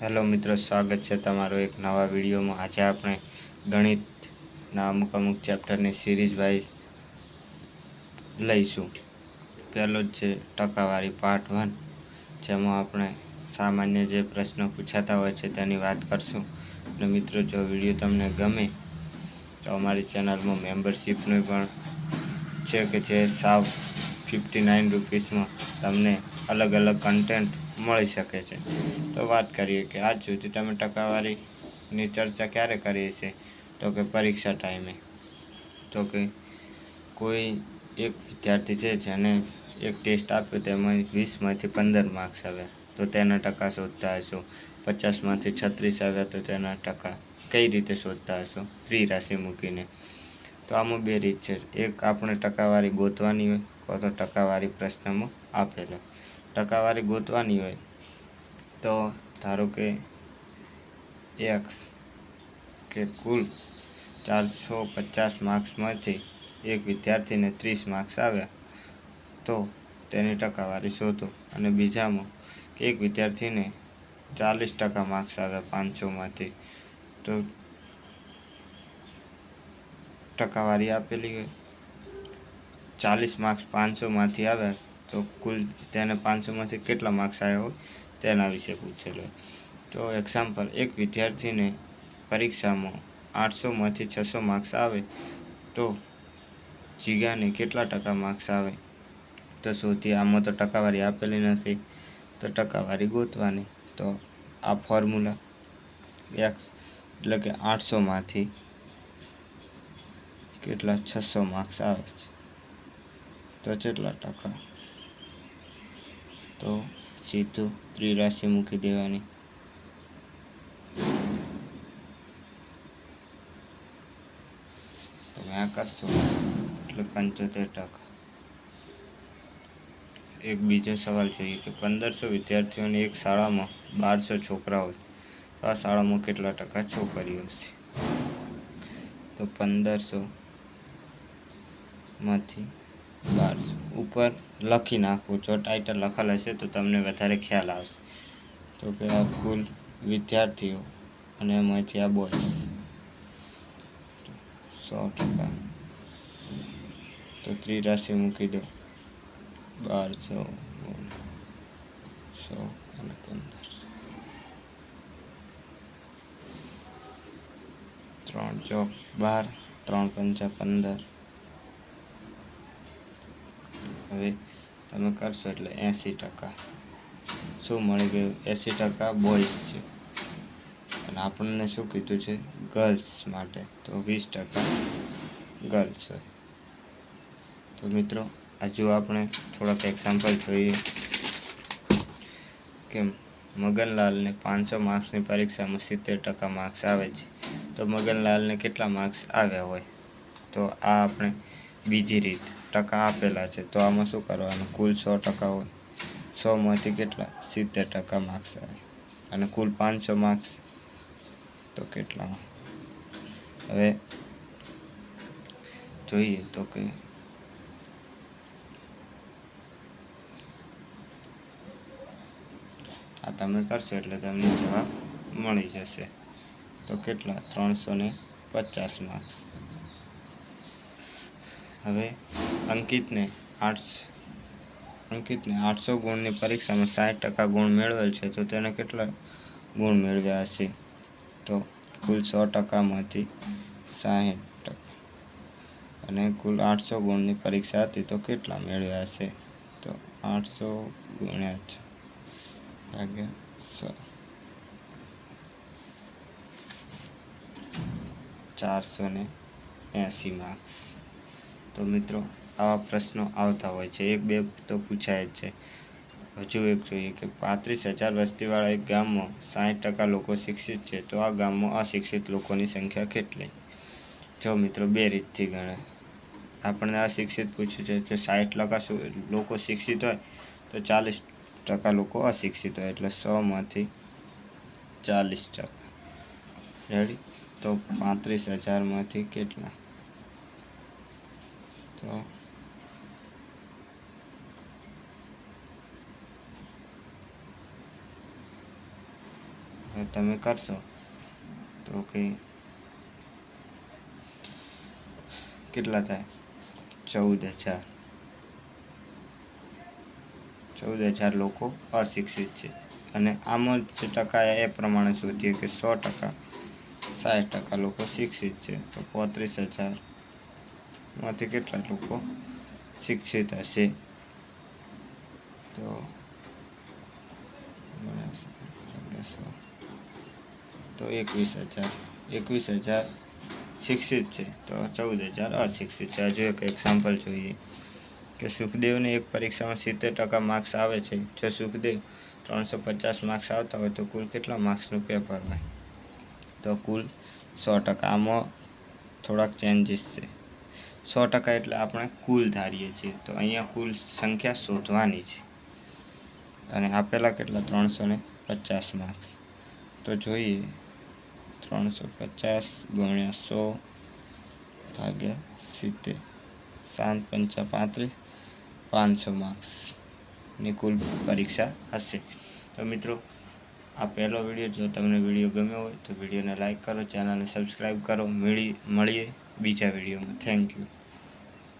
Hello મિત્રો, સ્વાગત છે તમારો એક નવા વિડીયોમાં। આજે આપણે ગણિતના અમુક ચેપ્ટરની સિરીઝ વાઇઝ લઈશું। પહેલો જ છે ટકાવારી પાર્ટ 1, જેમાં આપણે સામાન્ય જે પ્રશ્નો પૂછાતા હોય છે તેની વાત કરશું। અને મિત્રો, જો વિડીયો તમને ગમે તો અમારી ચેનલમાં મેમ્બરશિપનું પણ છે કે જે સાવ 59 રૂપીસમાં તમને અલગ અલગ કન્ટેન્ટ મળી શકે છે। તો વાત કરીએ કે આજ સુધી તમે ટકાવારીની ચર્ચા ક્યારે કરી છે, તો કે પરીક્ષા ટાઈમે। તો કે કોઈ એક વિદ્યાર્થી છે જેને એક ટેસ્ટ આપ્યો, તેમાં 20માંથી 15 માર્ક્સ આવ્યા તો તેના ટકા શોધતા હશો। 50માંથી 36 આવ્યા તો તેના ટકા કઈ રીતે શોધતા હશો? ત્રિરાશિ મૂકીને। તો આમાં બે રીત છે, એક આપણે ટકાવારી ગોતવાની હોય, અથવા તો ટકાવારી પ્રશ્નમાં આપેલો। ટકાવારી ગોતવાની હોય તો ધારો કે એક્સ કે કુલ 450 માર્ક્સમાંથી એક વિદ્યાર્થીને 30 માર્ક્સ આવ્યા તો તેની ટકાવારી શોધો। અને બીજામાં કે એક વિદ્યાર્થીને 40% માર્ક્સ આવ્યા 500માંથી, તો ટકાવારી આપેલી હોય 40 માર્ક્સ 500માંથી આવ્યા તો કુલ તેને 500માંથી કેટલા માર્ક્સ આવ્યા હોય તેના વિશે પૂછેલું। તો એક્ઝામ્પલ, એક વિદ્યાર્થીને પરીક્ષામાં 800માંથી 600 માર્ક્સ આવે તો જીગાને કેટલા ટકા માર્ક્સ આવે તો શોધીએ। આમાં તો ટકાવારી આપેલી નથી તો ટકાવારી ગોતવાની। તો આ ફોર્મ્યુલા એક્સ એટલે કે 800માંથી કેટલા 600 માર્ક્સ આવે છે તો કેટલા ટકા, તો સીધું ત્રિરાશિ મૂકી દેવાની। તમે આ કરશો એટલે 75%। એક બીજો સવાલ જોઈએ કે 1500 વિદ્યાર્થીઓની એક શાળામાં 1200 છોકરા હોય તો આ શાળામાં કેટલા ટકા છોકરીઓ હશે? તો 1500માંથી 1200 ઉપર લખી નાખવું। જો ટાઇટલ લખેલ હશે તો તમને વધારે ખ્યાલ આવશે। તો કે આ કુલ વિદ્યાર્થીઓ અને એમાંથી આ બોયઝ 100%, તો ત્રિરાશિ મૂકી દો। 1200 100 અને 15, 3 ચોક 12, 3 પંચા 15। હવે તમે કરશો એટલે 80%। શું મળી ગયું? 80% બોયઝ છે અને આપણને શું કીધું છે? ગર્લ્સ માટે, તો 20% ગર્લ્સ હોય। તો મિત્રો, હજુ આપણે થોડાક એક્ઝામ્પલ જોઈએ કે મગનલાલને 500 માર્ક્સની પરીક્ષામાં 70% માર્ક્સ આવે છે તો મગનલાલને કેટલા માર્ક્સ આવ્યા હોય? તો આ આપણે બીજી રીત, ટકા આપેલા છે તો આમાં શું કરવાનું? કુલ 100% હોય, 100માંથી કેટલા 70% માર્ક્સ આવે અને કુલ 500 માર્ક્સ તો કેટલા? હવે જોઈએ તો કે આ તમે કરશો એટલે તમને જવાબ મળી જશે। તો કેટલા? 350 માર્ક્સ। હવે અંકિતને 800 ગુણની પરીક્ષામાં 60% ગુણ મેળવેલ છે તો તેને કેટલા ગુણ મેળવ્યા હશે? તો કુલ 100%માંથી 60%, અને કુલ 800 ગુણની પરીક્ષા હતી તો કેટલા મેળવ્યા હશે? તો 800 ગુણ્યા 6 ભાગ્યા 100, 480 માર્ક્સ। તો મિત્રો, આવા પ્રશ્નો આવતા હોય છે, એક બે તો પૂછાય જ છે। હજુ એક જોઈએ કે 35,000 વસ્તીવાળા એક ગામમાં 60% લોકો શિક્ષિત છે તો આ ગામમાં અશિક્ષિત લોકોની સંખ્યા કેટલી? જો મિત્રો, બે રીતથી ગણાય। આપણને અશિક્ષિત પૂછ્યું છે, જો 60% લોકો શિક્ષિત હોય તો 40% લોકો અશિક્ષિત હોય, એટલે 100માંથી 40%। રેડી? તો 35,000માંથી કેટલા? તો 35,000 તમે કરશો તો કે કેટલા થાય? 14,000 લોકો અશિક્ષિત છે. અને આમાં જે ટકા એ પ્રમાણે શોધીએ કે 100%, 60% લોકો શિક્ષિત છે. તો 35,000માંથી કેટલા લોકો શિક્ષિત હશે? તો 21,000 શિક્ષિત છે, તો 14,000 અશિક્ષિત છે. હજુ એક એક્ઝામ્પલ જોઈએ કે સુખદેવને એક પરીક્ષામાં 70% માર્ક્સ આવે છે. જો સુખદેવ 350 માર્ક્સ આવતા હોય તો કુલ કેટલા માર્ક્સનું પેપર હોય? તો કુલ 100%. આમાં થોડાક ચેન્જીસ છે. 100% એટલે આપણે કુલ ધારીએ છીએ, તો અહીંયા કુલ સંખ્યા શોધવાની છે. અને આપેલા કેટલા? 350 માર્ક્સ. તો જોઈએ 350 × 100 ભાગ્યા 70, 7 × 5 = 35, 500 માર્ક્સની કુલ પરીક્ષા હશે. તો મિત્રો, આ પહેલો વિડીયો. જો તમને વિડીયો ગમ્યો હોય તો વિડીયોને લાઈક કરો, ચેનલને સબસ્ક્રાઈબ કરો. મળીએ બીજા વિડીયોમાં. Thank you.